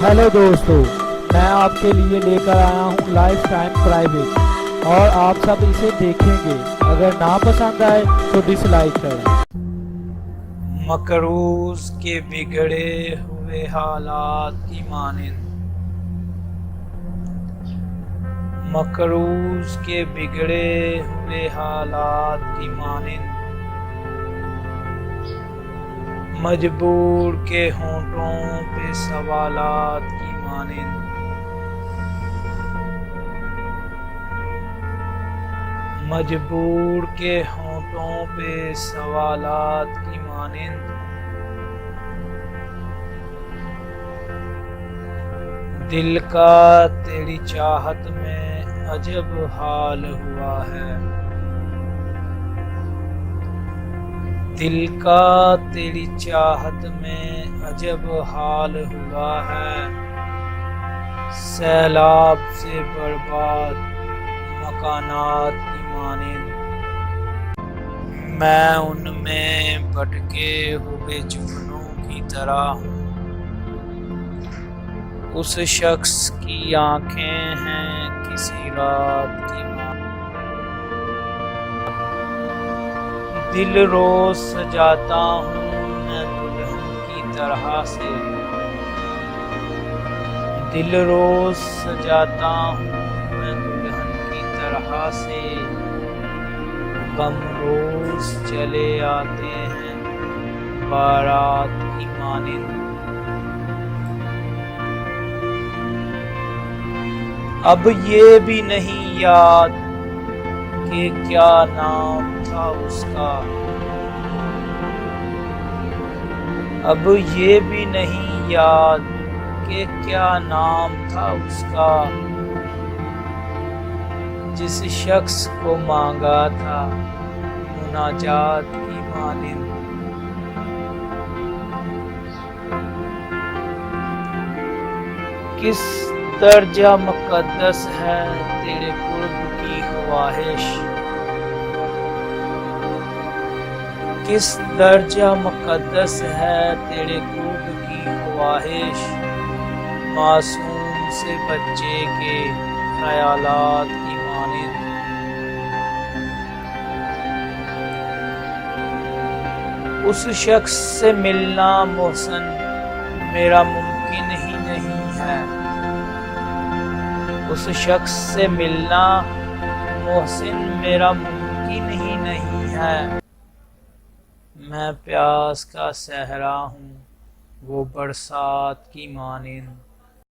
Hello दोस्तों, मैं आपके लिए लेकर आया हूँ लाइफ टाइम प्राइवेट और आप सब इसे देखेंगे। अगर ना पसंद आए तो डिसलाइक करें। मकरूज के बिगड़े हुए हालात की मानिंद। मकरूज के बिगड़े हुए हालात की मानिंद। मजबूर के होंठों पे सवालात की मानिंद। मजबूर के होंठों पे सवालात की मानिंद। दिल का तेरी चाहत में अजब हाल हुआ है। दिल का तेरी चाहत में अजब हाल हुआ है। सैलाब से बर्बाद मकानात की मानिंद। मैं उनमें भटके हुए जुगनों की तरह हूँ। उस शख्स की आंखें हैं किसी रात की माँ। दिल रोज सजाता हूँ मैं दुल्हन की तरह से। दिल रोज सजाता हूँ मैं दुल्हन की तरह से। गम रोज चले आते हैं बारात की मानिंद। अब ये भी नहीं याद कि क्या नाम था उसका। अब ये भी नहीं याद कि क्या नाम था उसका। जिस शख्स को मांगा था मुनाजात की मानिंद। किस दर्जा मुकद्दस है तेरे कुर्ब की ख्वाहिश। किस दर्जा मुकद्दस है तेरे कुर्ब की ख्वाहिश। मासूम से बच्चे के ख्यालात की मानिंद। उस शख्स से मिलना मोहसिन मेरा मुमकिन ही नहीं है। उस शख्स से मिलना मोहसिन मेरा मुमकिन ही नहीं है। मैं प्यास का सहरा हूँ वो बरसात की मानिंद।